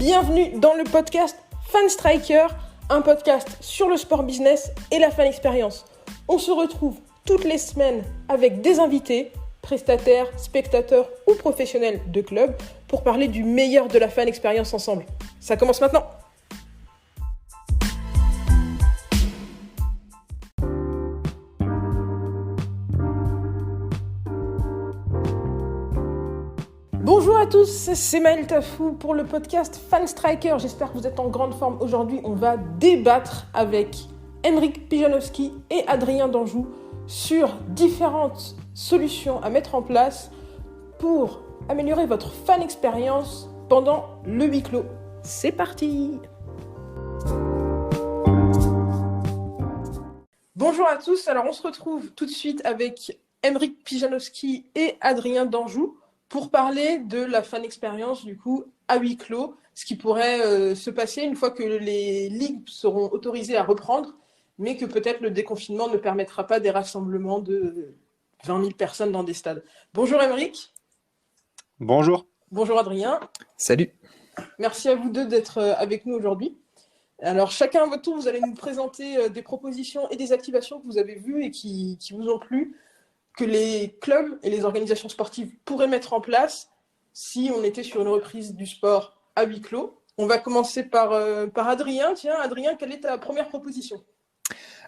Bienvenue dans le podcast Fan Striker, un podcast sur le sport business et la fan expérience. On se retrouve toutes les semaines avec des invités, prestataires, spectateurs ou professionnels de club pour parler du meilleur de la fan expérience ensemble. Ça commence maintenant. Bonjour à tous, c'est Maël Tafou pour le podcast Fan Striker. J'espère que vous êtes en grande forme. Aujourd'hui, on va débattre avec Henrik Pijanowski et Adrien Danjou sur différentes solutions à mettre en place pour améliorer votre fan expérience pendant le huis clos. C'est parti! Bonjour à tous, alors on se retrouve tout de suite avec Henrik Pijanowski et Adrien Danjou pour parler de la fan expérience du coup à huis clos, ce qui pourrait se passer une fois que les ligues seront autorisées à reprendre, mais que peut-être le déconfinement ne permettra pas des rassemblements de 20 000 personnes dans des stades. Bonjour Henrik. Bonjour. Bonjour Adrien. Salut. Merci à vous deux d'être avec nous aujourd'hui. Alors chacun à votre tour, vous allez nous présenter des propositions et des activations que vous avez vues et qui vous ont plu, que les clubs et les organisations sportives pourraient mettre en place si on était sur une reprise du sport à huis clos. On va commencer par Adrien. Tiens, Adrien, quelle est ta première proposition ?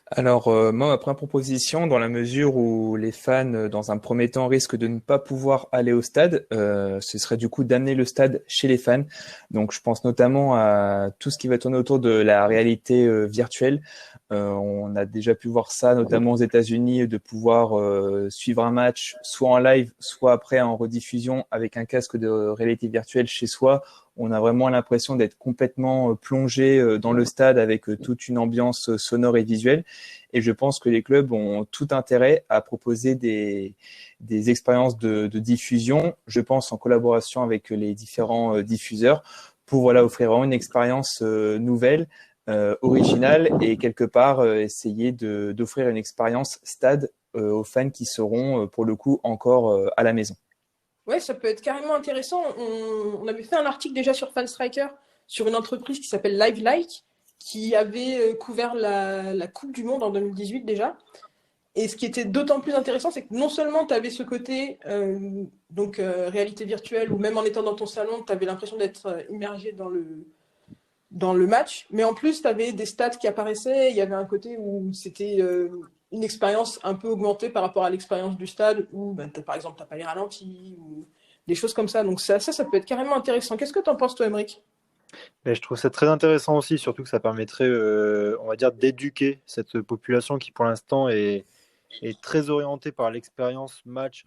Alors, moi, ma première proposition, dans la mesure où les fans, dans un premier temps, risquent de ne pas pouvoir aller au stade, ce serait du coup d'amener le stade chez les fans. Donc, je pense notamment à tout ce qui va tourner autour de la réalité virtuelle. On a déjà pu voir ça, notamment aux États-Unis, de pouvoir suivre un match soit en live, soit après en rediffusion avec un casque de réalité virtuelle chez soi. On a vraiment l'impression d'être complètement plongé dans le stade avec toute une ambiance sonore et visuelle. Et je pense que les clubs ont tout intérêt à proposer des expériences de diffusion, je pense en collaboration avec les différents diffuseurs, pour offrir vraiment une expérience nouvelle, originale et quelque part essayer d'offrir une expérience stade aux fans qui seront pour le coup encore à la maison. Ouais, ça peut être carrément intéressant. On avait fait un article déjà sur Fan Striker sur une entreprise qui s'appelle Live Like, qui avait couvert la Coupe du Monde en 2018 déjà. Et ce qui était d'autant plus intéressant, c'est que non seulement tu avais ce côté réalité virtuelle, ou même en étant dans ton salon, tu avais l'impression d'être immergé dans le match, mais en plus, tu avais des stats qui apparaissaient. Il y avait un côté où c'était une expérience un peu augmentée par rapport à l'expérience du stade, où par exemple, tu n'as pas les ralentis, ou des choses comme ça. Donc ça peut être carrément intéressant. Qu'est-ce que tu en penses, toi, Henrik ? Je trouve ça très intéressant aussi, surtout que ça permettrait, on va dire, d'éduquer cette population qui, pour l'instant, est très orientée par l'expérience match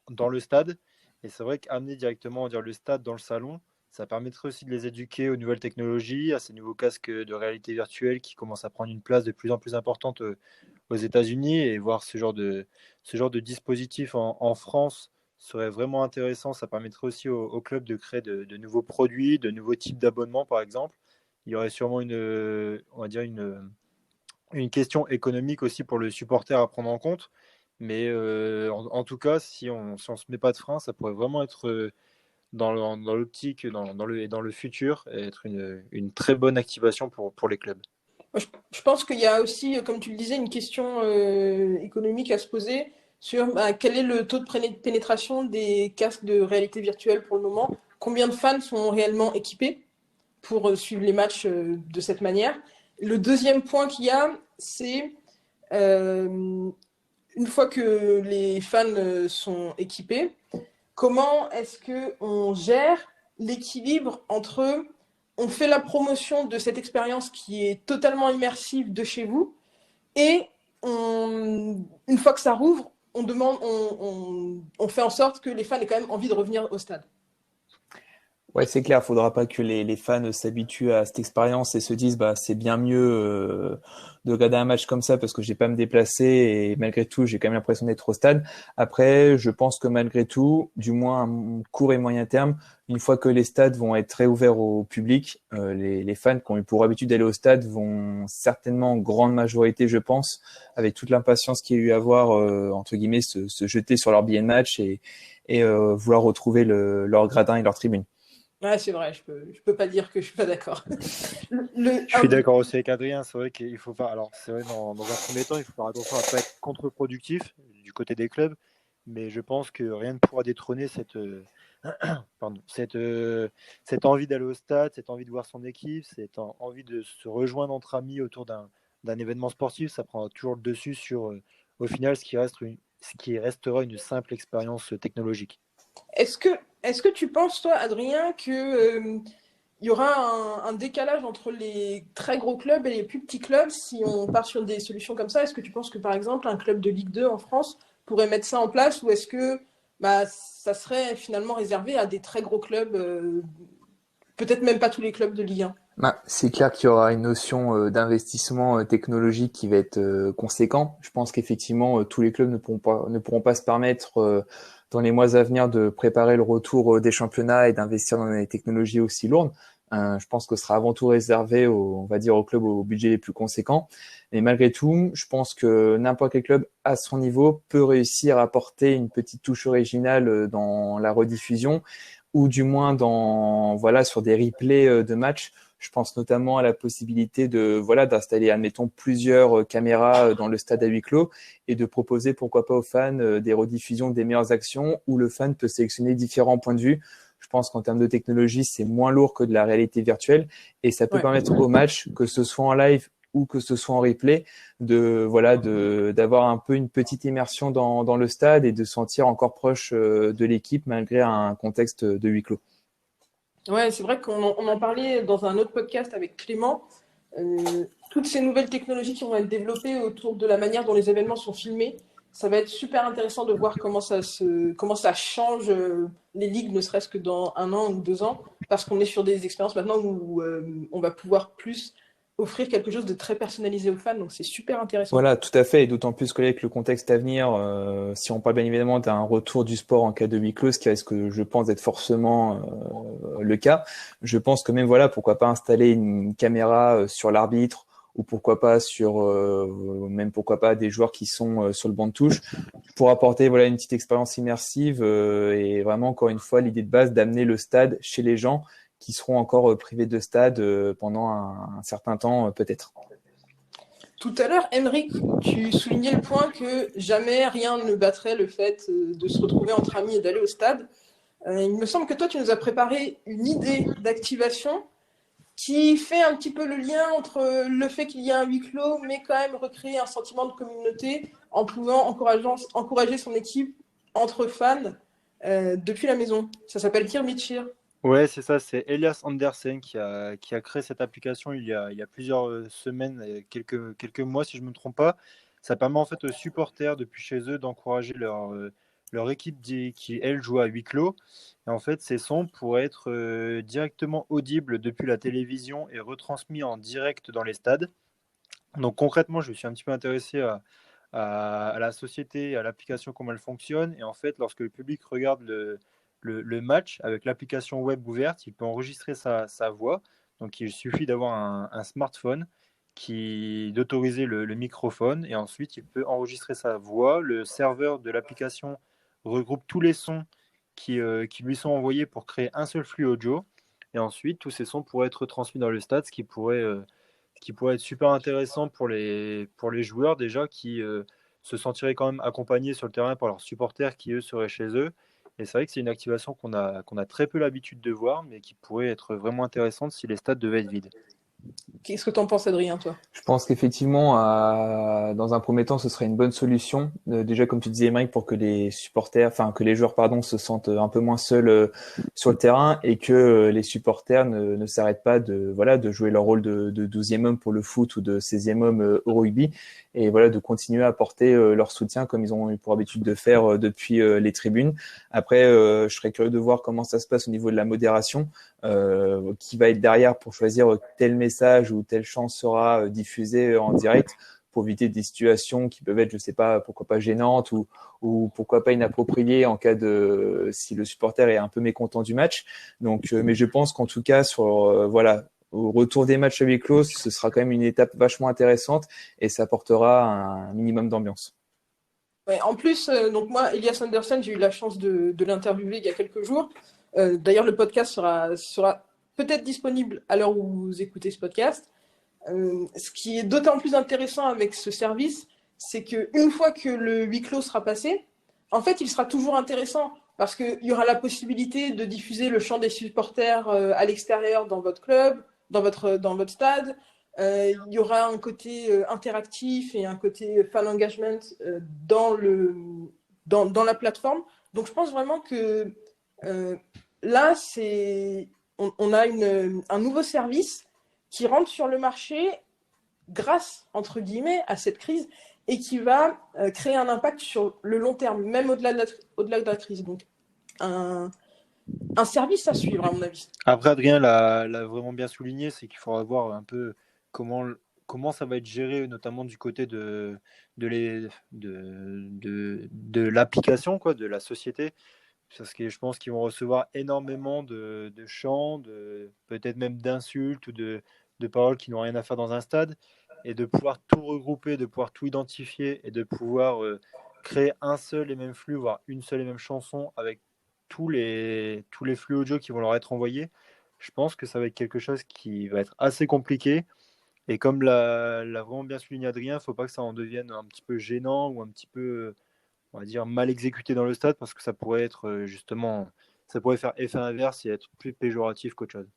dans le stade. Et c'est vrai qu'amener directement, on va dire, le stade dans le salon, ça permettrait aussi de les éduquer aux nouvelles technologies, à ces nouveaux casques de réalité virtuelle qui commencent à prendre une place de plus en plus importante aux États-Unis, et voir ce genre de dispositif en France serait vraiment intéressant. Ça permettrait aussi aux clubs de créer de nouveaux produits, de nouveaux types d'abonnements, par exemple. Il y aurait sûrement une question économique aussi pour le supporter à prendre en compte. Mais en tout cas, si on se met pas de frein, ça pourrait vraiment être dans l'optique, dans le futur, et être une très bonne activation pour les clubs. Je pense qu'il y a aussi, comme tu le disais, une question économique à se poser sur quel est le taux de pénétration des casques de réalité virtuelle pour le moment, combien de fans sont réellement équipés pour suivre les matchs de cette manière. Le deuxième point qu'il y a, c'est une fois que les fans sont équipés, comment est-ce qu'on gère l'équilibre entre on fait la promotion de cette expérience qui est totalement immersive de chez vous, et une fois que ça rouvre, on fait en sorte que les fans aient quand même envie de revenir au stade. Ouais, c'est clair, faudra pas que les fans s'habituent à cette expérience et se disent c'est bien mieux de regarder un match comme ça parce que j'ai pas à me déplacer et malgré tout j'ai quand même l'impression d'être au stade. Après, je pense que malgré tout, du moins à court et moyen terme, une fois que les stades vont être réouverts au public, les fans qui ont eu pour habitude d'aller au stade vont certainement, en grande majorité, je pense, avec toute l'impatience qu'il y a eu à voir, entre guillemets, se jeter sur leur billet de match et vouloir retrouver leur gradin et leur tribune. Ouais, c'est vrai, je peux pas dire que je suis pas d'accord. Je suis d'accord aussi avec Adrien, c'est vrai qu'il faut faire. Alors, c'est vrai, dans un premier temps, il faut faire attention à ne pas être contre-productif du côté des clubs, mais je pense que rien ne pourra détrôner pardon, cette envie d'aller au stade, cette envie de voir son équipe, cette envie de se rejoindre entre amis autour d'un événement sportif. Ça prend toujours le dessus sur, au final, ce qui restera une simple expérience technologique. Est-ce que, est-ce que tu penses, toi, Adrien, que il y aura un décalage entre les très gros clubs et les plus petits clubs si on part sur des solutions comme ça? Est-ce que tu penses que, par exemple, un club de Ligue 2 en France pourrait mettre ça en place ou est-ce que bah, ça serait finalement réservé à des très gros clubs, peut-être même pas tous les clubs de Ligue 1? Bah, c'est clair qu'il y aura une notion d'investissement technologique qui va être conséquent. Je pense qu'effectivement, tous les clubs ne pourront pas se permettre dans les mois à venir de préparer le retour des championnats et d'investir dans des technologies aussi lourdes. Je pense que ce sera avant tout réservé on va dire, aux clubs au budget les plus conséquents. Mais malgré tout, je pense que n'importe quel club à son niveau peut réussir à apporter une petite touche originale dans la rediffusion ou du moins sur des replays de matchs. Je pense notamment à la possibilité d'installer, admettons, plusieurs caméras dans le stade à huis clos et de proposer, pourquoi pas aux fans, des rediffusions des meilleures actions où le fan peut sélectionner différents points de vue. Je pense qu'en termes de technologie, c'est moins lourd que de la réalité virtuelle et ça peut permettre au match, que ce soit en live ou que ce soit en replay, d'avoir un peu une petite immersion dans le stade et de se sentir encore proche de l'équipe malgré un contexte de huis clos. Ouais, c'est vrai on en parlait dans un autre podcast avec Clément. Toutes ces nouvelles technologies qui vont être développées autour de la manière dont les événements sont filmés, ça va être super intéressant de voir comment ça change les ligues, ne serait-ce que dans 1 an ou 2 ans, parce qu'on est sur des expériences maintenant où on va pouvoir plus offrir quelque chose de très personnalisé aux fans, donc c'est super intéressant. Voilà, tout à fait, et d'autant plus qu'avec le contexte à venir, si on parle bien évidemment d'un retour du sport en cas de huis clos, ce qui risque, je pense, d'être forcément le cas, je pense que même, pourquoi pas installer une caméra sur l'arbitre, ou pourquoi pas pourquoi pas des joueurs qui sont sur le banc de touche, pour apporter une petite expérience immersive, et vraiment, encore une fois, l'idée de base d'amener le stade chez les gens qui seront encore privés de stade pendant un certain temps, peut-être. Tout à l'heure, Emeric, tu soulignais le point que jamais rien ne battrait le fait de se retrouver entre amis et d'aller au stade. Il me semble que toi, tu nous as préparé une idée d'activation qui fait un petit peu le lien entre le fait qu'il y a un huis clos, mais quand même recréer un sentiment de communauté en pouvant encourager son équipe entre fans depuis la maison. Ça s'appelle Kirby Cheer. Ouais, c'est ça, c'est Elias Andersen qui a créé cette application il y a plusieurs semaines, quelques mois si je ne me trompe pas. Ça permet en fait aux supporters depuis chez eux d'encourager leur équipe qui, elle, joue à huis clos. Et en fait, ces sons pourraient être directement audibles depuis la télévision et retransmis en direct dans les stades. Donc concrètement, je me suis un petit peu intéressé à la société, à l'application, comment elle fonctionne. Et en fait, lorsque le public regarde le match avec l'application web ouverte, il peut enregistrer sa voix. Donc il suffit d'avoir un smartphone d'autoriser le microphone et ensuite il peut enregistrer sa voix. Le serveur de l'application regroupe tous les sons qui lui sont envoyés pour créer un seul flux audio. Et ensuite, tous ces sons pourraient être transmis dans le stade, ce qui pourrait être super intéressant pour les joueurs déjà qui se sentiraient quand même accompagnés sur le terrain par leurs supporters qui, eux, seraient chez eux. Et c'est vrai que c'est une activation qu'on a très peu l'habitude de voir, mais qui pourrait être vraiment intéressante si les stades devaient être vides. Qu'est-ce que tu en penses, Adrien, toi? Je pense qu'effectivement, dans un premier temps, ce serait une bonne solution. Déjà, comme tu disais, Mike, pour que que les joueurs, pardon, se sentent un peu moins seuls sur le terrain et que les supporters ne s'arrêtent pas de jouer leur rôle de 12e homme pour le foot ou de 16e homme au rugby et de continuer à apporter leur soutien comme ils ont eu pour habitude de faire depuis les tribunes. Après, je serais curieux de voir comment ça se passe au niveau de la modération. Qui va être derrière pour choisir tel message ou telle chance sera diffusée en direct pour éviter des situations qui peuvent être, je sais pas, pourquoi pas gênantes ou pourquoi pas inappropriées en cas si le supporter est un peu mécontent du match. Donc, mais je pense qu'en tout cas au retour des matchs à huis clos, ce sera quand même une étape vachement intéressante et ça apportera un minimum d'ambiance. Ouais, en plus, donc moi, Elias Anderson, j'ai eu la chance de l'interviewer il y a quelques jours. D'ailleurs, le podcast sera peut-être disponible à l'heure où vous écoutez ce podcast. Ce qui est d'autant plus intéressant avec ce service, c'est qu'une fois que le huis clos sera passé, en fait, il sera toujours intéressant parce qu'il y aura la possibilité de diffuser le chant des supporters à l'extérieur dans votre club, dans votre stade. Il y aura un côté interactif et un côté fan engagement dans la plateforme. Donc, je pense vraiment que là, on a un nouveau service qui rentre sur le marché grâce, entre guillemets, à cette crise et qui va créer un impact sur le long terme, même au-delà de la crise. Donc, un service à suivre, à mon avis. Après, Adrien l'a vraiment bien souligné, c'est qu'il faudra voir un peu comment ça va être géré, notamment du côté de l'application, quoi, de la société. Parce que je pense qu'ils vont recevoir énormément de chants, peut-être même d'insultes ou de paroles qui n'ont rien à faire dans un stade. Et de pouvoir tout regrouper, de pouvoir tout identifier et de pouvoir créer un seul et même flux, voire une seule et même chanson avec tous les flux audio qui vont leur être envoyés. Je pense que ça va être quelque chose qui va être assez compliqué. Et comme l'a vraiment bien souligné Adrien, il ne faut pas que ça en devienne un petit peu gênant ou un petit peu, on va dire, mal exécuté dans le stade parce que ça pourrait être justement, ça pourrait faire effet inverse et être plus péjoratif qu'autre chose.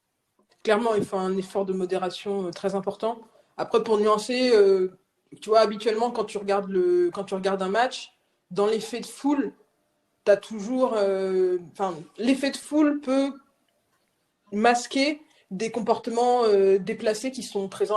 Clairement, il faut un effort de modération très important. Après, pour nuancer, tu vois, habituellement, quand tu regardes un match, dans l'effet de foule, tu as toujours. L'effet de foule peut masquer des comportements déplacés qui sont présents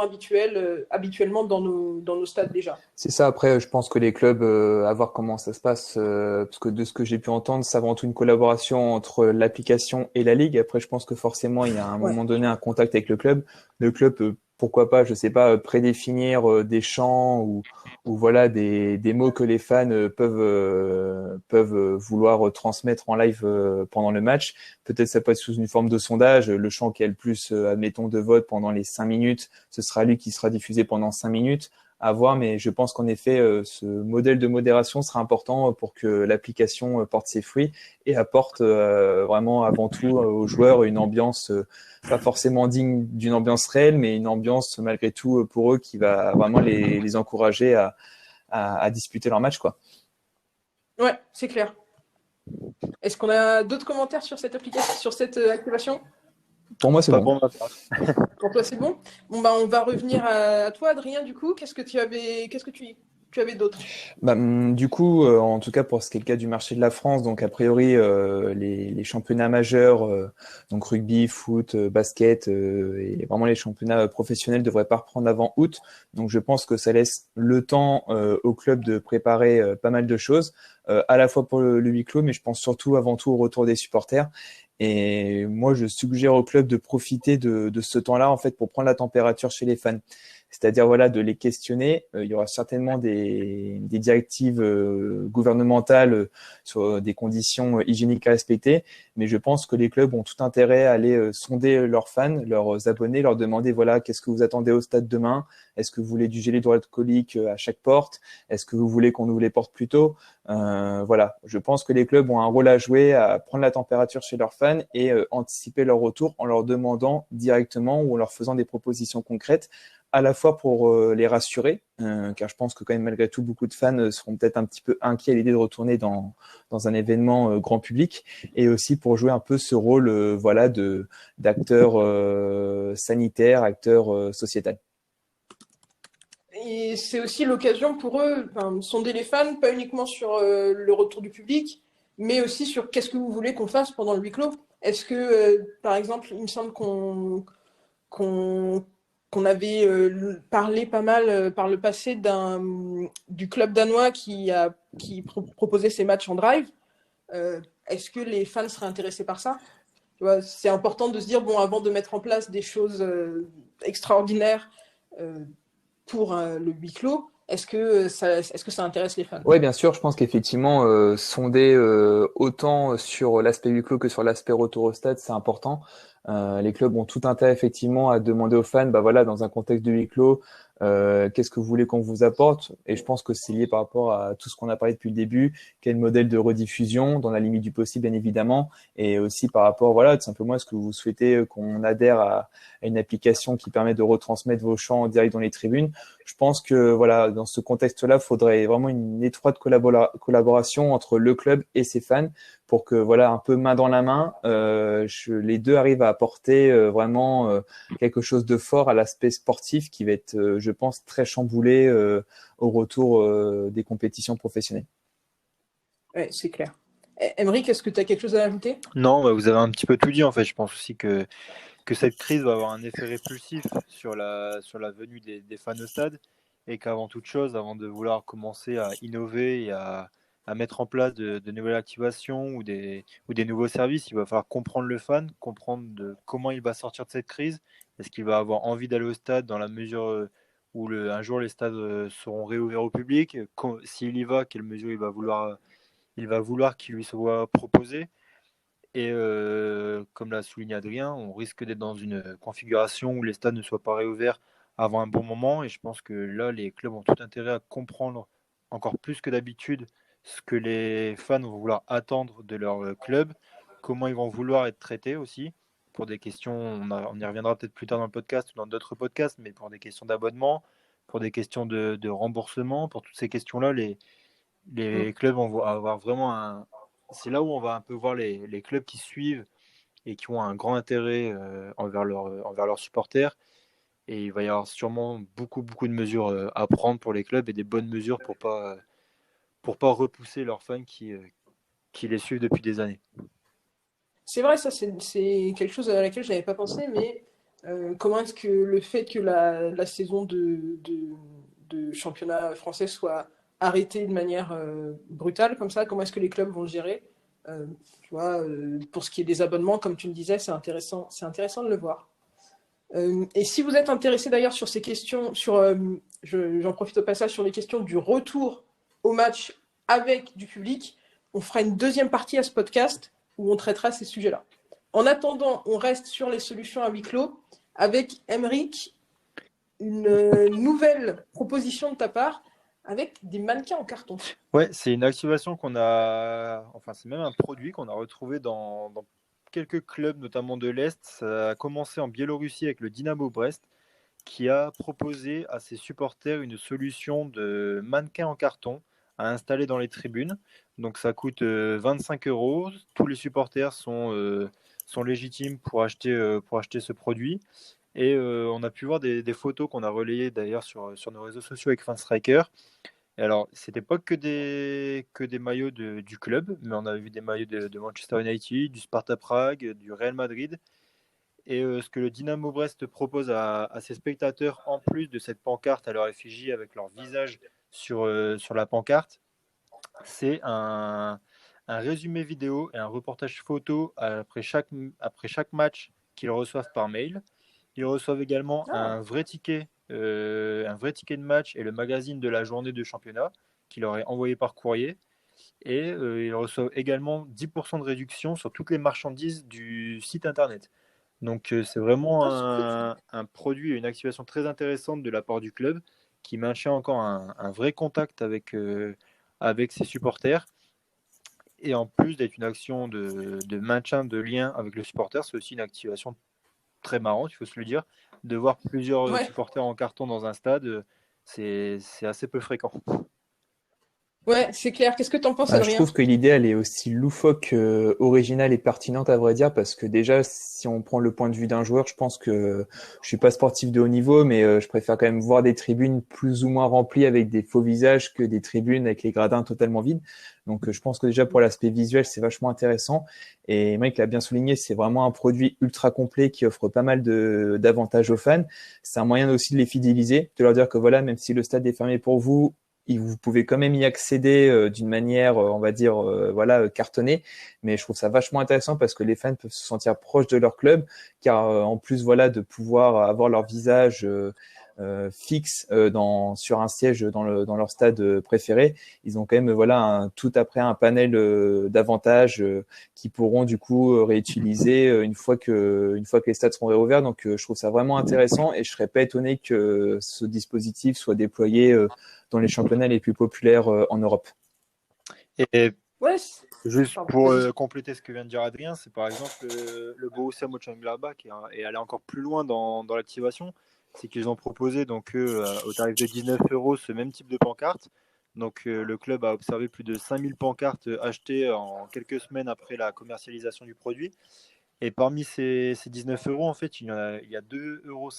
habituellement dans nos stades déjà. C'est ça. Après, je pense que les clubs, à voir comment ça se passe, parce que de ce que j'ai pu entendre, c'est avant tout une collaboration entre l'application et la ligue. Après, je pense que forcément, il y a à un moment donné un contact avec le club. Le club peut, pourquoi pas, je sais pas, prédéfinir des chants ou voilà des mots que les fans peuvent vouloir transmettre en live pendant le match. Peut-être ça peut être sous une forme de sondage. Le chant qui a le plus, admettons, de votes pendant les 5 minutes, ce sera lui qui sera diffusé pendant 5 minutes. À voir, mais je pense qu'en effet, ce modèle de modération sera important pour que l'application porte ses fruits et apporte vraiment avant tout aux joueurs une ambiance pas forcément digne d'une ambiance réelle, mais une ambiance malgré tout pour eux qui va vraiment les encourager à disputer leur match, quoi. Ouais, c'est clair. Est-ce qu'on a d'autres commentaires sur cette application, sur cette activation? Pour moi, c'est Pas bon. pour ma part. Pour toi, c'est bon? Bon, bah, on va revenir à toi, Adrien, du coup. Qu'est-ce que tu avais d'autre? Du coup, en tout cas pour ce qui est le cas du marché de la France, donc a priori les championnats majeurs, donc rugby, foot, basket et vraiment les championnats professionnels devraient pas reprendre avant août. Donc je pense que ça laisse le temps au club de préparer pas mal de choses, à la fois pour le huis clos, mais je pense surtout avant tout au retour des supporters. Et moi, je suggère au club de profiter de ce temps-là en fait pour prendre la température chez les fans. C'est-à-dire voilà de les questionner. Il y aura certainement des directives gouvernementales sur des conditions hygiéniques à respecter, mais je pense que les clubs ont tout intérêt à aller sonder leurs fans, leurs abonnés, leur demander voilà qu'est-ce que vous attendez au stade demain. Est-ce que vous voulez du gel hydroalcoolique à chaque porte? Est-ce que vous voulez qu'on ouvre les portes plus tôt? Voilà, je pense que les clubs ont un rôle à jouer à prendre la température chez leurs fans et anticiper leur retour en leur demandant directement ou en leur faisant des propositions concrètes, à la fois pour les rassurer, car je pense que quand même malgré tout beaucoup de fans seront peut-être un petit peu inquiets à l'idée de retourner dans un événement grand public, et aussi pour jouer un peu ce rôle voilà d'acteur sanitaire, acteur sociétal. Et c'est aussi l'occasion pour eux, sonder les fans, pas uniquement sur le retour du public, mais aussi sur qu'est-ce que vous voulez qu'on fasse pendant le huis clos. Est-ce que, par exemple, il me semble qu'on avait parlé pas mal par le passé du club danois qui proposait ses matchs en drive. Est-ce que les fans seraient intéressés par ça? Tu vois, c'est important de se dire, bon, avant de mettre en place des choses extraordinaires pour le huis clos, est-ce que ça intéresse les fans? Oui, bien sûr, je pense qu'effectivement, sonder autant sur l'aspect huis clos que sur l'aspect retour au stade, c'est important. Les clubs ont tout intérêt effectivement à demander aux fans, bah voilà, dans un contexte de huis clos, qu'est-ce que vous voulez qu'on vous apporte? Et je pense que c'est lié par rapport à tout ce qu'on a parlé depuis le début, quel modèle de rediffusion, dans la limite du possible, bien évidemment, et aussi par rapport, voilà, tout simplement, est-ce que vous souhaitez qu'on adhère à une application qui permet de retransmettre vos chants en direct dans les tribunes? Je pense que, voilà, dans ce contexte-là, il faudrait vraiment une étroite collaboration entre le club et ses fans pour que, voilà, un peu main dans la main, les deux arrivent à apporter vraiment quelque chose de fort à l'aspect sportif qui va être, je pense, très chamboulé au retour des compétitions professionnelles. Ouais, c'est clair. Emeric, est-ce que tu as quelque chose à ajouter? Non, vous avez un petit peu tout dit en fait. Je pense aussi que cette crise va avoir un effet répulsif sur la venue des fans au stade et qu'avant toute chose, avant de vouloir commencer à innover et à mettre en place de nouvelles activations ou des nouveaux services, il va falloir comprendre le fan, comprendre comment il va sortir de cette crise. Est-ce qu'il va avoir envie d'aller au stade dans la mesure où un jour les stades seront réouverts au public? S'il y va, quelle mesure il va vouloir qu'il lui soit proposé? Et comme l'a souligné Adrien, on risque d'être dans une configuration où les stades ne soient pas réouverts avant un bon moment. Et je pense que là, les clubs ont tout intérêt à comprendre encore plus que d'habitude ce que les fans vont vouloir attendre de leur club, comment ils vont vouloir être traités aussi, pour des questions, on y reviendra peut-être plus tard dans le podcast ou dans d'autres podcasts, mais pour des questions d'abonnement, pour des questions de remboursement, pour toutes ces questions-là, les clubs vont avoir vraiment c'est là où on va un peu voir les clubs qui suivent et qui ont un grand intérêt envers leurs supporters. Et il va y avoir sûrement beaucoup de mesures à prendre pour les clubs et des bonnes mesures pour pas repousser leurs fans qui les suivent depuis des années. C'est vrai, ça, c'est quelque chose à laquelle je n'avais pas pensé, mais comment est-ce que le fait que la saison de championnat français soit arrêtée de manière brutale, comme ça, comment est-ce que les clubs vont le gérer? Tu vois, pour ce qui est des abonnements, comme tu le disais, c'est intéressant de le voir. Et si vous êtes intéressé d'ailleurs sur ces questions, j'en profite au passage sur les questions du retour au match avec du public, on fera une deuxième partie à ce podcast où on traitera ces sujets-là. En attendant, on reste sur les solutions à huis clos avec Emeric, une nouvelle proposition de ta part avec des mannequins en carton. Ouais, c'est une activation c'est même un produit qu'on a retrouvé dans quelques clubs, notamment de l'Est. Ça a commencé en Biélorussie avec le Dynamo Brest, qui a proposé à ses supporters une solution de mannequin en carton à installer dans les tribunes. Donc ça coûte 25 €. Tous les supporters sont légitimes pour acheter ce produit. Et on a pu voir des photos qu'on a relayées d'ailleurs sur nos réseaux sociaux avec Fanstriker. Et alors, c'était pas que des maillots du club, mais on avait vu des maillots de Manchester United, du Sparta Prague, du Real Madrid. Et ce que le Dynamo Brest propose à ses spectateurs, en plus de cette pancarte à leur effigie avec leur visage sur la pancarte, c'est un résumé vidéo et un reportage photo après chaque match qu'ils reçoivent par mail. Ils reçoivent également un vrai ticket de match et le magazine de la journée de championnat qu'il leur est envoyé par courrier. Et ils reçoivent également 10% de réduction sur toutes les marchandises du site internet. Donc c'est vraiment un produit et une activation très intéressante de la part du club qui maintient encore un vrai contact avec ses supporters. Et en plus d'être une action de maintien de lien avec le supporter, c'est aussi une activation très marrante, il faut se le dire. De voir plusieurs supporters en carton dans un stade, c'est assez peu fréquent. Ouais, c'est clair. Qu'est-ce que tu en penses, Adrien? Je trouve que l'idée, elle est aussi loufoque, originale et pertinente, à vrai dire, parce que déjà, si on prend le point de vue d'un joueur, je pense que je suis pas sportif de haut niveau, mais je préfère quand même voir des tribunes plus ou moins remplies avec des faux visages que des tribunes avec les gradins totalement vides. Donc, je pense que déjà, pour l'aspect visuel, c'est vachement intéressant. Et Mike l'a bien souligné, c'est vraiment un produit ultra complet qui offre pas mal d'avantages aux fans. C'est un moyen aussi de les fidéliser, de leur dire que voilà, même si le stade est fermé pour vous, vous pouvez quand même y accéder d'une manière, on va dire, cartonnée. Mais je trouve ça vachement intéressant parce que les fans peuvent se sentir proches de leur club, car en plus, voilà, de pouvoir avoir leur visage fixe sur un siège dans leur stade préféré. Ils ont quand même tout après un panel d'avantages qui pourront du coup réutiliser une fois que les stades seront réouverts. Donc je trouve ça vraiment intéressant et je serais pas étonné que ce dispositif soit déployé dans les championnats les plus populaires en Europe. Et Ouais, juste pardon, pour vas-y. compléter ce que vient de dire Adrien, c'est par exemple le Borussia Mönchengladbach et aller encore plus loin dans l'activation, c'est qu'ils ont proposé donc au tarif de 19 euros ce même type de pancarte. Donc le club a observé plus de 5000 pancartes achetées en quelques semaines après la commercialisation du produit. Et parmi ces 19 euros, en fait, il y a 2,50 euros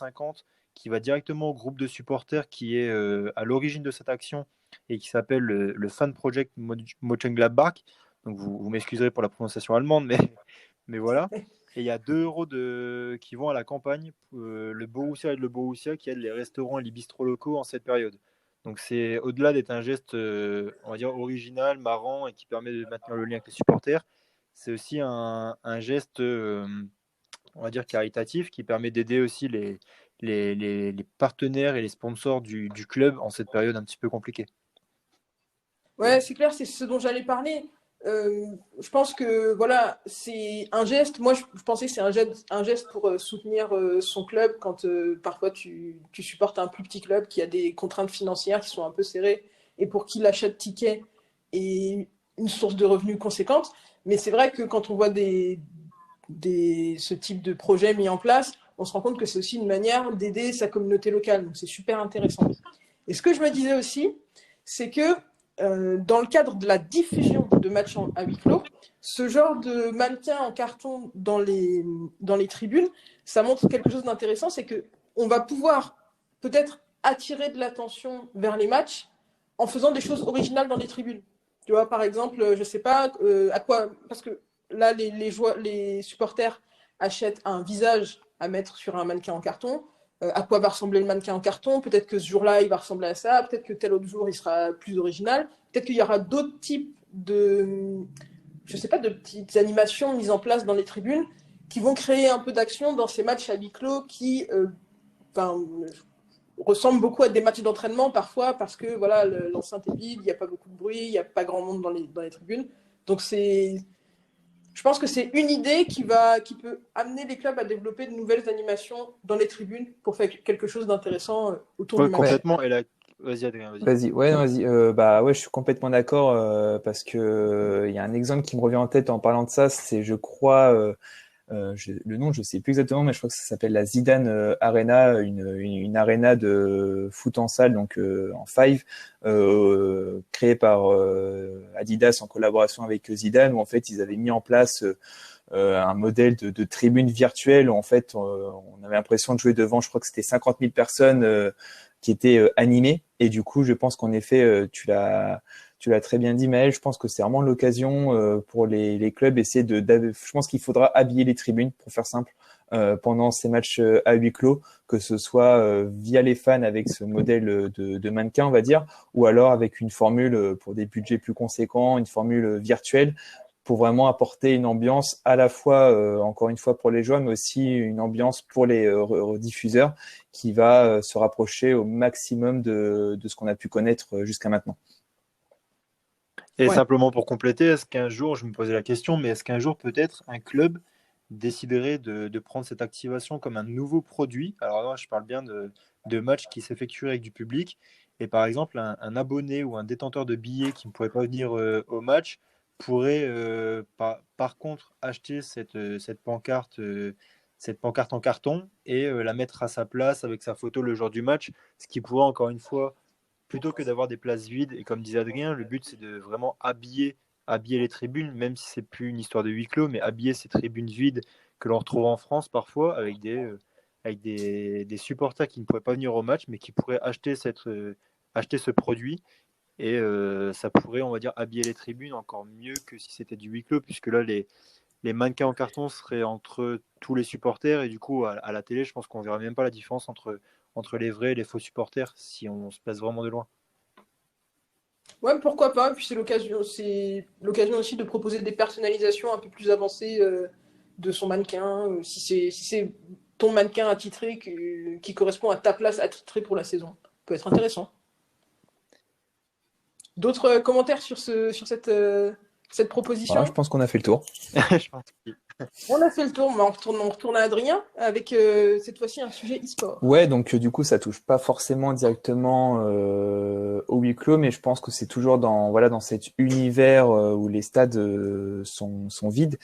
qui va directement au groupe de supporters qui est à l'origine de cette action et qui s'appelle le Fan Project Mönchengladbach. Donc vous m'excuserez pour la prononciation allemande, mais voilà. Et il y a 2 euros qui vont à la campagne, le Borussia et le Borussia qui aident les restaurants et les bistrots locaux en cette période. Donc c'est au-delà d'être un geste, on va dire, original, marrant et qui permet de maintenir le lien avec les supporters, c'est aussi un geste, on va dire, caritatif qui permet d'aider aussi les partenaires et les sponsors du club en cette période un petit peu compliquée. Ouais, c'est clair, c'est ce dont j'allais parler. Je pense que voilà, c'est un geste. Moi, je pensais que c'est un geste pour soutenir son club quand parfois tu supportes un plus petit club qui a des contraintes financières qui sont un peu serrées et pour qui l'achat de tickets est une source de revenus conséquente. Mais c'est vrai que quand on voit ce type de projet mis en place, on se rend compte que c'est aussi une manière d'aider sa communauté locale. Donc c'est super intéressant. Et ce que je me disais aussi, c'est que dans le cadre de la diffusion de matchs à huis clos, ce genre de mannequin en carton dans les tribunes, ça montre quelque chose d'intéressant, c'est qu'on va pouvoir peut-être attirer de l'attention vers les matchs en faisant des choses originales dans les tribunes. Tu vois, par exemple, je ne sais pas à quoi, parce que là, les supporters achètent un visage à mettre sur un mannequin en carton. À quoi va ressembler le mannequin en carton? Peut-être que ce jour-là, il va ressembler à ça. Peut-être que tel autre jour, il sera plus original. Peut-être qu'il y aura d'autres types je sais pas, de petites animations mises en place dans les tribunes qui vont créer un peu d'action dans ces matchs à huis clos qui ressemblent beaucoup à des matchs d'entraînement parfois parce que voilà, l'enceinte est vide, il n'y a pas beaucoup de bruit, il n'y a pas grand monde dans les tribunes. Donc je pense que c'est une idée qui peut amener les clubs à développer de nouvelles animations dans les tribunes pour faire quelque chose d'intéressant autour du match. Complètement. Et là, vas-y Adrien, vas-y. Vas-y. Je suis complètement d'accord parce que il y a un exemple qui me revient en tête en parlant de ça, c'est je crois le nom, je sais plus exactement, mais je crois que ça s'appelle la Zidane Arena, une arena de foot en salle, donc en five, créée par Adidas en collaboration avec Zidane, où en fait ils avaient mis en place un modèle de tribune virtuelle où en fait on avait l'impression de jouer devant, je crois que c'était 50 000 personnes qui étaient animées. Et du coup, je pense qu'en effet, tu l'as très bien dit, Maël. Je pense que c'est vraiment l'occasion pour les clubs essayer je pense qu'il faudra habiller les tribunes, pour faire simple, pendant ces matchs à huis clos, que ce soit via les fans avec ce modèle de mannequin, on va dire, ou alors avec une formule pour des budgets plus conséquents, une formule virtuelle, pour vraiment apporter une ambiance à la fois, encore une fois, pour les joueurs, mais aussi une ambiance pour les diffuseurs qui va se rapprocher au maximum de ce qu'on a pu connaître jusqu'à maintenant. Et Ouais. simplement pour compléter, est-ce qu'un jour, je me posais la question, mais est-ce qu'un jour peut-être un club déciderait de prendre cette activation comme un nouveau produit? Alors là, je parle bien de matchs qui s'effectueraient avec du public. Et par exemple, un abonné ou un détenteur de billets qui ne pourrait pas venir au match pourrait par contre acheter cette pancarte en carton et la mettre à sa place avec sa photo le jour du match, ce qui pourrait encore une fois, plutôt que d'avoir des places vides, et comme disait Adrien, le but c'est de vraiment habiller les tribunes, même si c'est plus une histoire de huis clos, mais habiller ces tribunes vides que l'on retrouve en France parfois avec des supporters qui ne pourraient pas venir au match, mais qui pourraient acheter ce produit. Et ça pourrait, on va dire, habiller les tribunes encore mieux que si c'était du huis clos, puisque là, les mannequins en carton seraient entre tous les supporters. Et du coup, à la télé, je pense qu'on ne verra même pas la différence entre les vrais et les faux supporters si on se place vraiment de loin. Ouais, pourquoi pas. Puis c'est l'occasion aussi de proposer des personnalisations un peu plus avancées de son mannequin. Si c'est ton mannequin attitré qui correspond à ta place attitrée pour la saison. Ça peut être intéressant. D'autres commentaires sur cette proposition? Voilà, je pense qu'on a fait le tour. Je pense que On a fait le tour, mais on retourne à Adrien avec cette fois-ci un sujet e-sport. Ouais, donc du coup, ça touche pas forcément directement au huis clos, mais je pense que c'est toujours dans cet univers où les stades sont vides.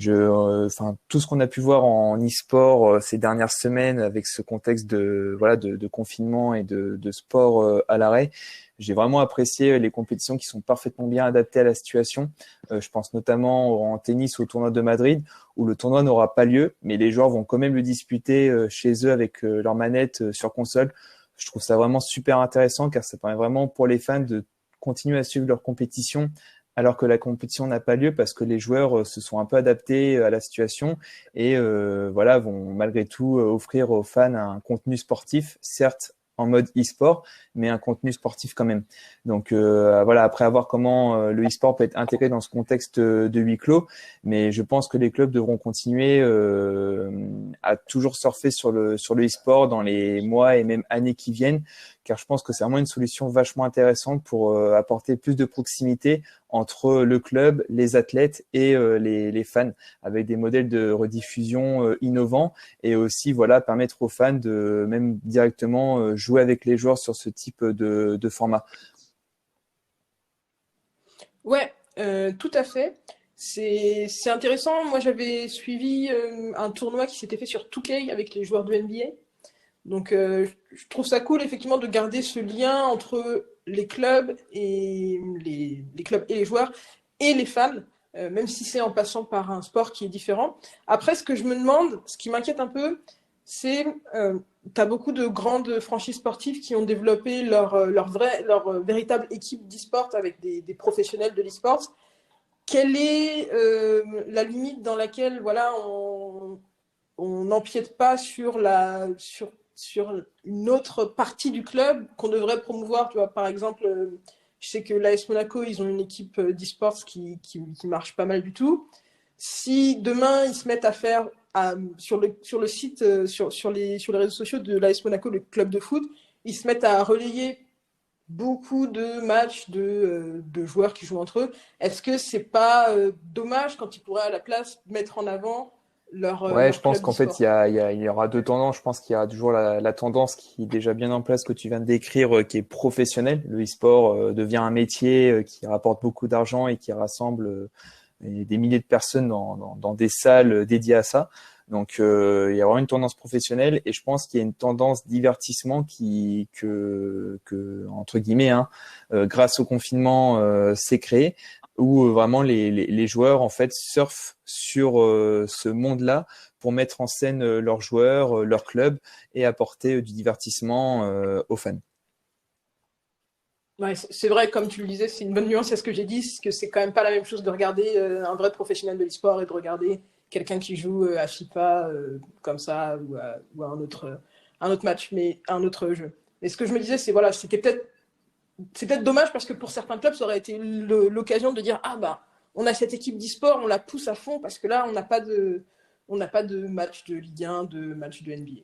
Enfin, tout ce qu'on a pu voir en e-sport ces dernières semaines avec ce contexte de confinement et de sport à l'arrêt, j'ai vraiment apprécié les compétitions qui sont parfaitement bien adaptées à la situation. Je pense notamment en tennis au tournoi de Madrid, où le tournoi n'aura pas lieu, mais les joueurs vont quand même le disputer chez eux avec leur manette sur console. Je trouve ça vraiment super intéressant car ça permet vraiment pour les fans de continuer à suivre leur compétition alors que la compétition n'a pas lieu parce que les joueurs se sont un peu adaptés à la situation et vont malgré tout offrir aux fans un contenu sportif, certes en mode e-sport, mais un contenu sportif quand même. Donc après à voir comment le e-sport peut être intégré dans ce contexte de huis clos, mais je pense que les clubs devront continuer à toujours surfer sur le e-sport dans les mois et même années qui viennent, car je pense que c'est vraiment une solution vachement intéressante pour apporter plus de proximité entre le club, les athlètes et les fans, avec des modèles de rediffusion innovants et aussi permettre aux fans de même directement jouer avec les joueurs sur ce type de format. Ouais, tout à fait. C'est intéressant. Moi, j'avais suivi un tournoi qui s'était fait sur 2K avec les joueurs de NBA. Donc, je trouve ça cool, effectivement, de garder ce lien entre les clubs et les clubs et les joueurs et les fans, même si c'est en passant par un sport qui est différent. Après, ce que je me demande, ce qui m'inquiète un peu, c'est tu as beaucoup de grandes franchises sportives qui ont développé leur véritable équipe d'e-sport avec des professionnels de l'e-sport. Quelle est la limite dans laquelle on n'empiète pas sur une autre partie du club qu'on devrait promouvoir? Tu vois, par exemple, je sais que l'AS Monaco, ils ont une équipe d'e-sports qui marche pas mal du tout. Si demain, ils se mettent à faire sur le site, sur les réseaux sociaux de l'AS Monaco, le club de foot, ils se mettent à relayer beaucoup de matchs de joueurs qui jouent entre eux. Est-ce que c'est pas dommage quand ils pourraient à la place mettre en avant Ouais, je leur pense club qu'en fait, d'e-sport? il y aura deux tendances. Je pense qu'il y a toujours la tendance qui est déjà bien en place que tu viens de décrire, qui est professionnelle. Le e-sport devient un métier qui rapporte beaucoup d'argent et qui rassemble des milliers de personnes dans des salles dédiées à ça. Donc, il y aura une tendance professionnelle et je pense qu'il y a une tendance divertissement que entre guillemets, grâce au confinement, s'est créée, où vraiment les joueurs en fait surfent sur ce monde-là pour mettre en scène leurs joueurs, leur club et apporter du divertissement aux fans. Ouais, c'est vrai, comme tu le disais, c'est une bonne nuance à ce que j'ai dit, c'est que c'est quand même pas la même chose de regarder un vrai professionnel de l'e-sport et de regarder quelqu'un qui joue à FIFA comme ça ou à un autre match, mais un autre jeu. Et ce que je me disais, c'est peut-être dommage parce que pour certains clubs, ça aurait été l'occasion de dire ah bah on a cette équipe d'e-sport, on la pousse à fond parce que là on n'a pas de match de Ligue 1, de match de NBA.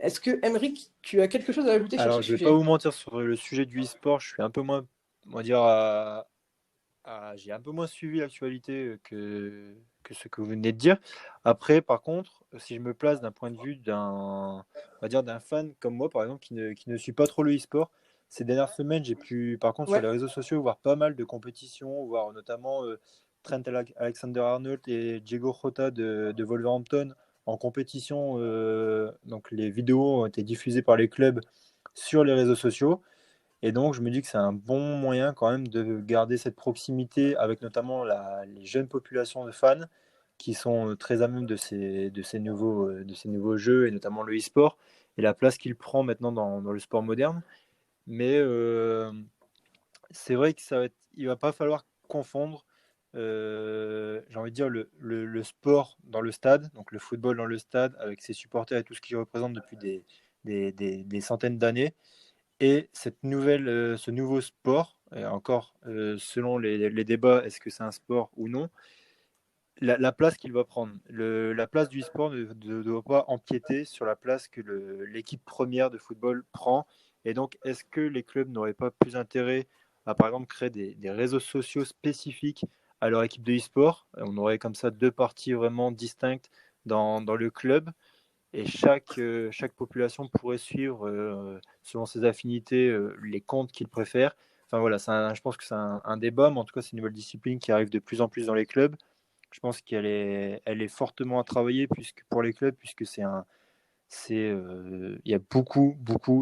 Est-ce que Emeric, tu as quelque chose à ajouter sur ce Alors, je vais pas sujet? vous mentir sur le sujet du e-sport. Je suis un peu moins, on va dire, j'ai un peu moins suivi l'actualité que ce que vous venez de dire. Après, par contre, si je me place d'un point de vue on va dire, d'un fan comme moi, par exemple, qui ne suit pas trop le e-sport, ces dernières semaines, j'ai pu, par contre, sur Ouais. les réseaux sociaux, voir pas mal de compétitions, voir notamment Trent Alexander-Arnold et Diego Jota de Wolverhampton en compétition. Donc, les vidéos ont été diffusées par les clubs sur les réseaux sociaux. Et donc, je me dis que c'est un bon moyen quand même de garder cette proximité avec notamment les jeunes populations de fans qui sont très à même de ces nouveaux jeux et notamment le e-sport et la place qu'il prend maintenant dans le sport moderne. Mais c'est vrai que il va pas falloir confondre, j'ai envie de dire, le sport dans le stade, donc le football dans le stade avec ses supporters et tout ce qu'il représente depuis des centaines d'années et ce nouveau sport, et encore selon les débats, est-ce que c'est un sport ou non, la place qu'il va prendre. La place du e-sport ne doit pas empiéter sur la place que l'équipe première de football prend. Et donc, est-ce que les clubs n'auraient pas plus intérêt à, par exemple, créer des réseaux sociaux spécifiques à leur équipe de e-sport? On aurait comme ça deux parties vraiment distinctes dans le club. Et chaque population pourrait suivre, selon ses affinités, les comptes qu'il préfère. Enfin voilà, je pense que c'est un débat, mais en tout cas, c'est une nouvelle discipline qui arrive de plus en plus dans les clubs. Je pense elle est fortement à travailler pour les clubs, puisque il y a beaucoup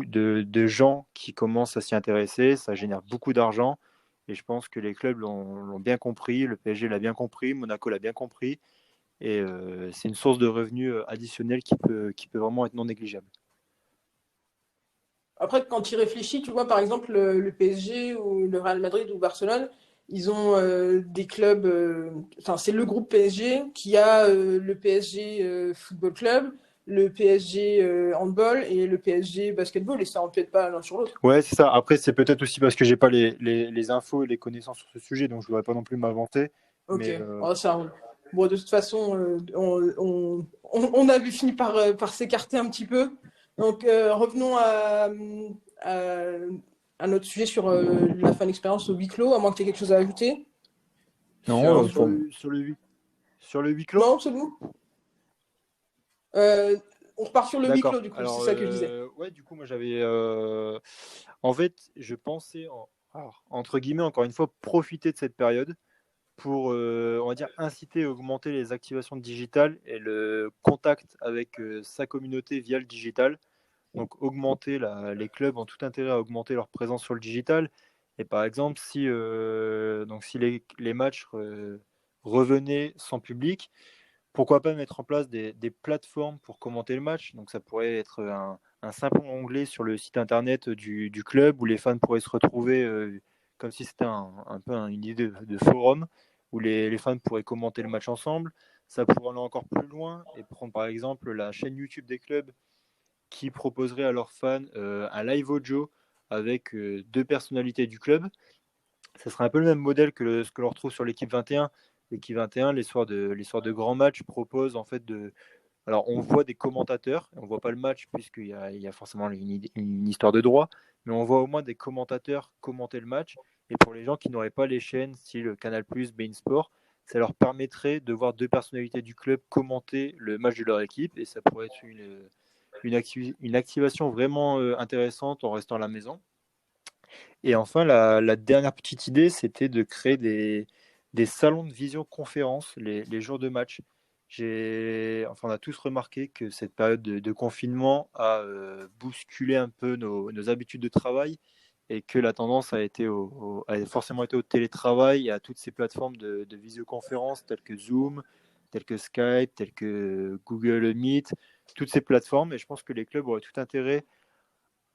de gens qui commencent à s'y intéresser. Ça génère beaucoup d'argent. Et je pense que les clubs l'ont bien compris. Le PSG l'a bien compris. Monaco l'a bien compris. Et c'est une source de revenus additionnelle qui peut vraiment être non négligeable. Après, quand tu y réfléchis, tu vois, par exemple, le PSG ou le Real Madrid ou Barcelone, ils ont des clubs. Enfin, c'est le groupe PSG qui a le PSG Football Club, le PSG Handball et le PSG Basketball, et ça empiète pas l'un sur l'autre. Ouais, c'est ça. Après, c'est peut-être aussi parce que j'ai pas les infos et les connaissances sur ce sujet, donc je voudrais pas non plus m'inventer. Ok. Mais Oh, ça, bon, de toute façon, on avait fini par s'écarter un petit peu. Donc, revenons à, à notre sujet sur la fin d'expérience au huis clos, à moins que tu aies quelque chose à ajouter. Non, sur, sur le, sur le huis, sur le huis clos? Non, c'est bon. Euh, on repart sur le huis clos, D'accord. du coup, c'est Alors, ça que je disais. ouais, du coup, moi j'avais. En fait, je pensais, alors, entre guillemets, encore une fois, profiter de cette période pour, on va dire, inciter et augmenter les activations digitales et le contact avec sa communauté via le digital. Donc, les clubs ont tout intérêt à augmenter leur présence sur le digital. Et par exemple, si les matchs revenaient sans public, pourquoi pas mettre en place des plateformes pour commenter le match? Donc, ça pourrait être un simple onglet sur le site internet du club où les fans pourraient se retrouver comme si c'était un peu une idée de forum où les fans pourraient commenter le match ensemble. Ça pourrait aller encore plus loin et prendre par exemple la chaîne YouTube des clubs qui proposerait à leurs fans un live audio avec deux personnalités du club. Ça serait un peu le même modèle que ce que l'on retrouve sur l'équipe 21. L'équipe 21, les soirs de grands matchs, propose en fait de. Alors, on voit des commentateurs, on ne voit pas le match puisqu'il y a forcément une histoire de droit, mais on voit au moins des commentateurs commenter le match. Et pour les gens qui n'auraient pas les chaînes, style Canal+, Bein Sport, ça leur permettrait de voir deux personnalités du club commenter le match de leur équipe. Et ça pourrait être une activation vraiment intéressante en restant à la maison. Et enfin, la dernière petite idée, c'était de créer des salons de visioconférence les jours de match. On a tous remarqué que cette période de confinement a bousculé un peu nos habitudes de travail et que la tendance a forcément été au télétravail et à toutes ces plateformes de visioconférence telles que Zoom, telles que Skype, telles que Google Meet, toutes ces plateformes. Et je pense que les clubs auraient tout intérêt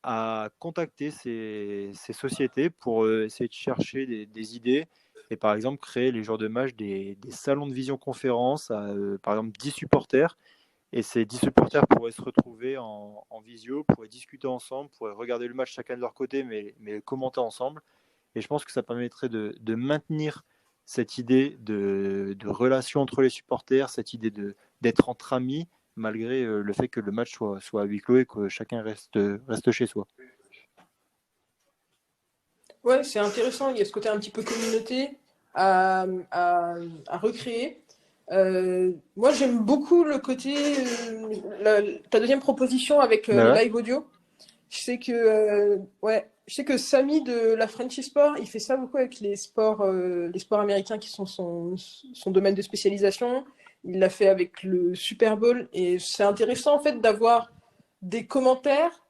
à contacter ces sociétés pour essayer de chercher des idées et par exemple créer les jours de match des salons de visioconférence à par exemple 10 supporters et ces 10 supporters pourraient se retrouver en visio, pourraient discuter ensemble, pourraient regarder le match chacun de leur côté mais le commenter ensemble et je pense que ça permettrait de maintenir cette idée de relation entre les supporters, cette idée d'être entre amis malgré le fait que le match soit à huis clos et que chacun reste chez soi. Ouais, c'est intéressant. Il y a ce côté un petit peu communauté à, à, à recréer. Moi, j'aime beaucoup le côté, ta deuxième proposition avec les Bah ouais. live audio. Ouais, je sais que Samy de la Frenchy Sport, il fait ça beaucoup avec les sports américains qui sont son domaine de spécialisation. Il l'a fait avec le Super Bowl et c'est intéressant en fait d'avoir des commentaires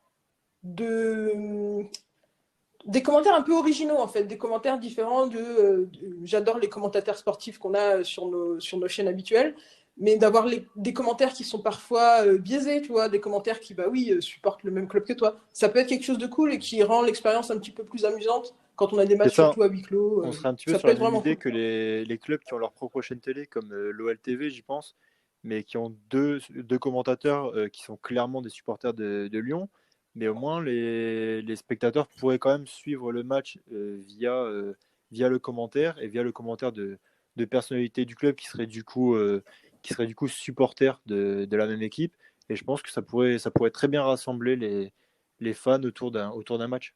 de des commentaires un peu originaux en fait, des commentaires différents j'adore les commentateurs sportifs qu'on a sur nos chaînes habituelles, mais d'avoir des commentaires qui sont parfois biaisés, tu vois, des commentaires qui, bah oui, supportent le même club que toi. Ça peut être quelque chose de cool et qui rend l'expérience un petit peu plus amusante quand on a des C'est matchs ça. surtout à huis clos. On serait un petit peu Ça sur peut la être même vraiment idée cool. que les clubs qui ont leur propre chaîne télé, comme l'OLTV, j'y pense, mais qui ont deux commentateurs qui sont clairement des supporters de Lyon. Mais au moins, les spectateurs pourraient quand même suivre le match via le commentaire et via le commentaire de personnalités du club qui seraient du coup supporters de la même équipe. Et je pense que ça pourrait très bien rassembler les fans autour d'un match.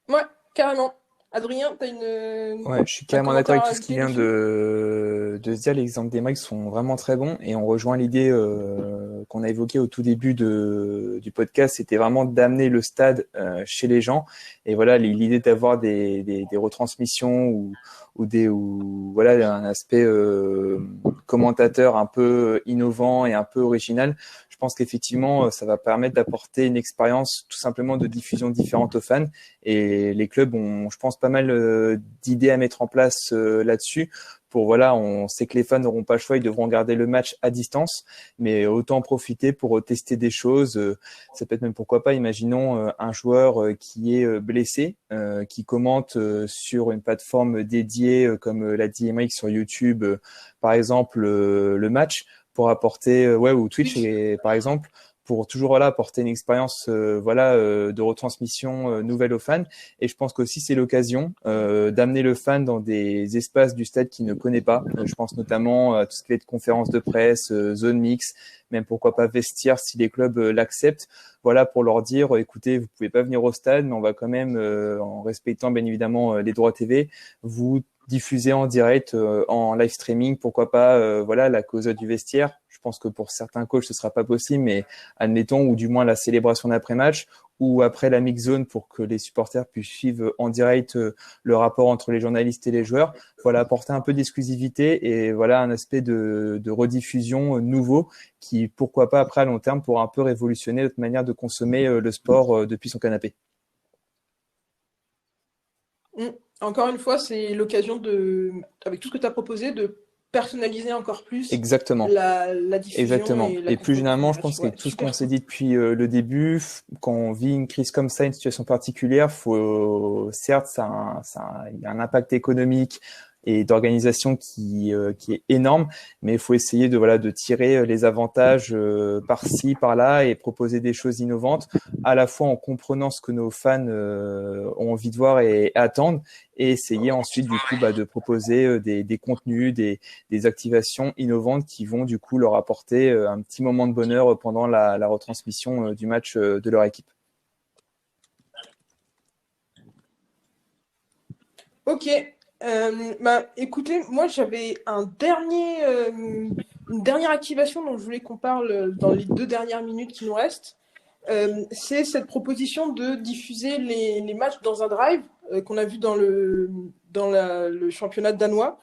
Ouais, carrément. Adrien, t'as Ouais, je suis un carrément d'accord commentaire avec à tout ce qui ajouter vient dessus? de se dire. Les exemples des mecs sont vraiment très bons et on rejoint l'idée qu'on a évoquée au tout début du podcast, c'était vraiment d'amener le stade chez les gens. Et voilà, l'idée d'avoir des retransmissions ou voilà un aspect commentateur un peu innovant et un peu original. Je pense qu'effectivement, ça va permettre d'apporter une expérience tout simplement de diffusion différente aux fans. Et les clubs ont, je pense, pas mal d'idées à mettre en place là-dessus. Pour voilà, on sait que les fans n'auront pas le choix, ils devront regarder le match à distance, mais autant en profiter pour tester des choses. Ça peut être même pourquoi pas, imaginons un joueur qui est blessé, qui commente sur une plateforme dédiée comme l'a dit Emric sur YouTube, par exemple le match pour apporter ouais ou Twitch Twitch. par exemple pour toujours voilà apporter une expérience voilà de retransmission nouvelle aux fans. Et je pense qu'aussi c'est l'occasion d'amener le fan dans des espaces du stade qu'il ne connaît pas. Je pense notamment à tout ce qui va être conférence de presse, zone mix, même pourquoi pas vestiaire si les clubs l'acceptent. Voilà pour leur dire écoutez, vous pouvez pas venir au stade, mais on va quand même en respectant bien évidemment les droits TV, vous diffuser en direct, en live streaming, pourquoi pas, voilà, la cause du vestiaire. Je pense que pour certains coachs, ce sera pas possible, mais admettons, ou du moins la célébration d'après-match, ou après la mix zone pour que les supporters puissent suivre en direct le rapport entre les journalistes et les joueurs. Voilà, apporter un peu d'exclusivité et voilà un aspect de rediffusion nouveau qui, pourquoi pas, après à long terme, pourra un peu révolutionner notre manière de consommer le sport depuis son canapé. Mm. Encore une fois, c'est l'occasion avec tout ce que tu as proposé, de personnaliser encore plus Exactement. la diffusion Exactement. et la Et plus consommation généralement, du je match. pense Ouais, qu'avec tout ce qu'on super s'est cool. dit depuis le début, quand on vit une crise comme ça, une situation particulière, faut certes, il y a un impact économique et d'organisation qui est énorme, mais il faut essayer de voilà de tirer les avantages par-ci, par-là et proposer des choses innovantes, à la fois en comprenant ce que nos fans ont envie de voir et attendent, et essayer ensuite du coup de proposer des contenus, des activations innovantes qui vont du coup leur apporter un petit moment de bonheur pendant la retransmission du match de leur équipe. Ok. Écoutez, moi j'avais une dernière activation dont je voulais qu'on parle dans les 2 dernières minutes qui nous restent. C'est cette proposition de diffuser les matchs dans un drive qu'on a vu dans le championnat danois.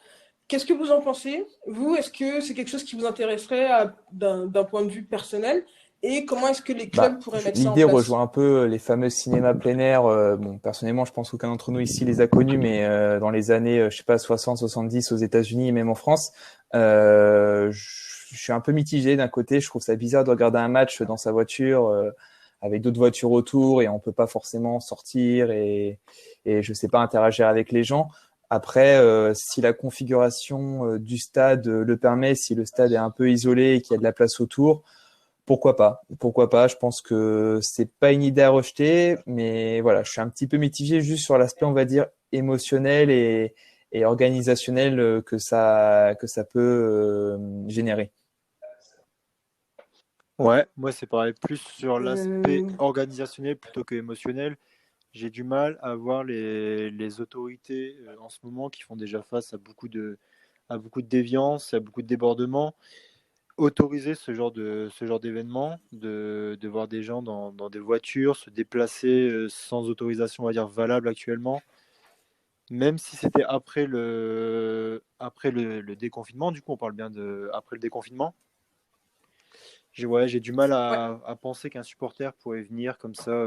Qu'est-ce que vous en pensez? Vous, est-ce que c'est quelque chose qui vous intéresserait d'un point de vue personnel? Et comment est-ce que les clubs pourraient mettre ça en L'idée place? rejoint un peu les fameux cinémas plein air. Bon, personnellement, je pense qu'aucun d'entre nous ici les a connus, mais dans les années, je sais pas, 60, 70 aux États-Unis et même en France, je suis un peu mitigé. D'un côté, je trouve ça bizarre de regarder un match dans sa voiture avec d'autres voitures autour et on peut pas forcément sortir et je sais pas interagir avec les gens. Après, si la configuration du stade le permet, si le stade est un peu isolé et qu'il y a de la place autour, pourquoi pas? Pourquoi pas? Je pense que c'est pas une idée à rejeter, mais voilà, je suis un petit peu mitigé juste sur l'aspect, on va dire, émotionnel et organisationnel que ça peut générer. Ouais, moi c'est pareil, plus sur l'aspect Euh, organisationnel plutôt que émotionnel. J'ai du mal à voir les autorités en ce moment qui font déjà face à beaucoup de déviances, à beaucoup de débordements. Autoriser ce genre d'événement, de voir des gens dans des voitures se déplacer sans autorisation, on va dire, valable actuellement, même si c'était après le déconfinement, du coup on parle bien de après le déconfinement. J'ai du mal ouais. à penser qu'un supporter pourrait venir comme ça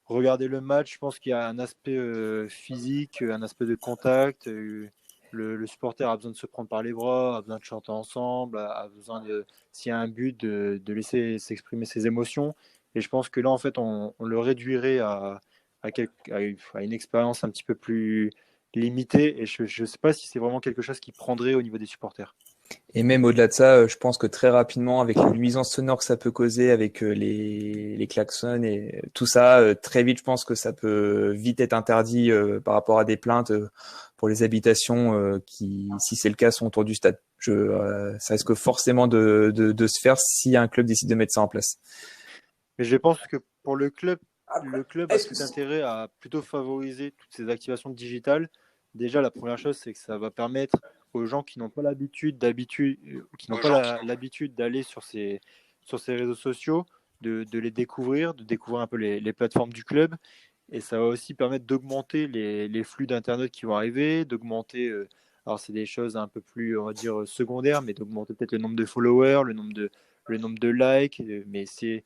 regarder le match. Je pense qu'il y a un aspect physique, un aspect de contact. Le supporter a besoin de se prendre par les bras, a besoin de chanter ensemble, a besoin de, s'il y a un but, de laisser s'exprimer ses émotions. Et je pense que là, en fait, on le réduirait à une expérience un petit peu plus limitée. Et je ne sais pas si c'est vraiment quelque chose qui prendrait au niveau des supporters. Et même au-delà de ça, je pense que très rapidement, avec les nuisances sonores que ça peut causer, avec les klaxons et tout ça, très vite, je pense que ça peut vite être interdit par rapport à des plaintes pour les habitations qui, si c'est le cas, sont autour du stade. Ça risque forcément de se faire si un club décide de mettre ça en place. Mais je pense que pour le club a Est-ce tout que intérêt à plutôt favoriser toutes ces activations digitales. Déjà, la première chose, c'est que ça va permettre aux gens qui n'ont pas l'habitude d'aller sur ces réseaux sociaux, de les découvrir, de découvrir un peu les plateformes du club. Et ça va aussi permettre d'augmenter les flux d'internautes qui vont arriver, d'augmenter, alors c'est des choses un peu plus, on va dire, secondaires, mais d'augmenter peut-être le nombre de followers, le nombre de likes, mais c'est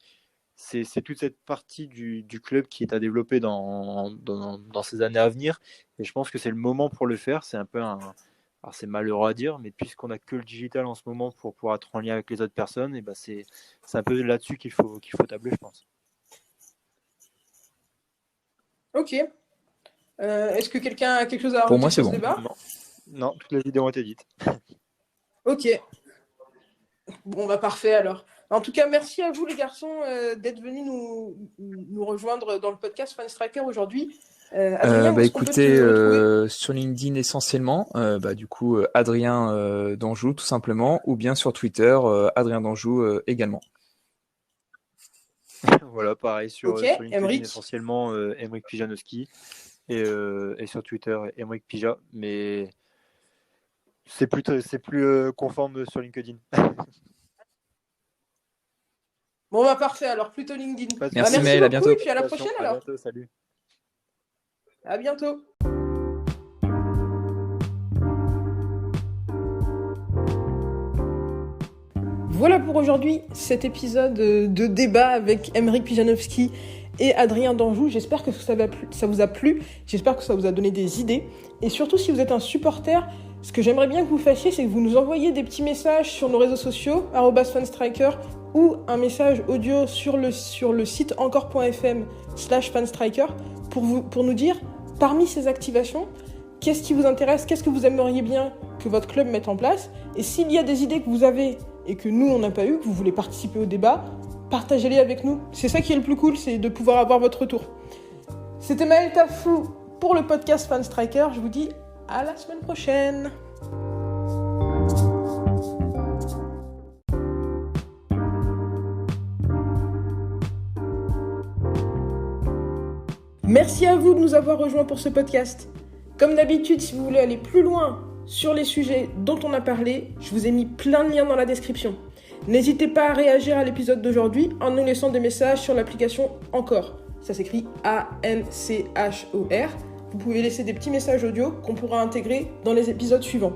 toute cette partie du club qui est à développer dans ces années à venir. Et je pense que c'est le moment pour le faire. C'est un peu alors c'est malheureux à dire, mais puisqu'on n'a que le digital en ce moment pour pouvoir être en lien avec les autres personnes, et ben c'est un peu là-dessus qu'il faut tabler, je pense. Ok. Est-ce que quelqu'un a quelque chose à Pour moi, rajouter c'est sur ce bon. débat? Non, toutes les vidéos ont été dites. Ok. Bon, bah parfait alors. En tout cas, merci à vous les garçons d'être venus nous rejoindre dans le podcast Fan Striker aujourd'hui. Adrien, où est-ce qu'on peut Écoutez, te retrouver? sur LinkedIn essentiellement, du coup Adrien Danjou tout simplement, ou bien sur Twitter Adrien Danjou également. Voilà, pareil Ok, sur LinkedIn Emric. essentiellement Emric Pijanowski et sur Twitter Emric Pija, mais c'est plus conforme sur LinkedIn. Bon, bah parfait alors, plutôt LinkedIn. Pas de Merci, Merci Maël, à beaucoup bientôt. et puis à la prochaine À alors. bientôt, salut. À bientôt. Voilà pour aujourd'hui cet épisode de débat avec Emric Pijanowski et Adrien Danjou. J'espère que ça vous a plu, j'espère que ça vous a donné des idées. Et surtout, si vous êtes un supporter, ce que j'aimerais bien que vous fassiez, c'est que vous nous envoyiez des petits messages sur nos réseaux sociaux, @fanstriker, ou un message audio sur le site encore.fm/fanstriker pour nous dire, parmi ces activations, qu'est-ce qui vous intéresse, qu'est-ce que vous aimeriez bien que votre club mette en place. Et s'il y a des idées que vous avez et que nous, on n'a pas eu, que vous voulez participer au débat, partagez-les avec nous. C'est ça qui est le plus cool, c'est de pouvoir avoir votre retour. C'était Maël Tafou pour le podcast Fan Striker. Je vous dis à la semaine prochaine. Merci à vous de nous avoir rejoints pour ce podcast. Comme d'habitude, si vous voulez aller plus loin sur les sujets dont on a parlé, je vous ai mis plein de liens dans la description. N'hésitez pas à réagir à l'épisode d'aujourd'hui en nous laissant des messages sur l'application Encore. Ça s'écrit ANCHOR. Vous pouvez laisser des petits messages audio qu'on pourra intégrer dans les épisodes suivants.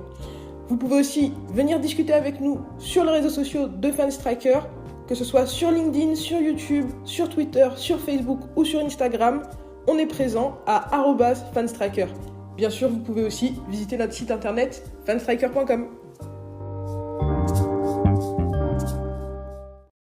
Vous pouvez aussi venir discuter avec nous sur les réseaux sociaux de Fan Striker, que ce soit sur LinkedIn, sur YouTube, sur Twitter, sur Facebook ou sur Instagram. On est présent à @fanstriker. Bien sûr, vous pouvez aussi visiter notre site internet fanstriker.com.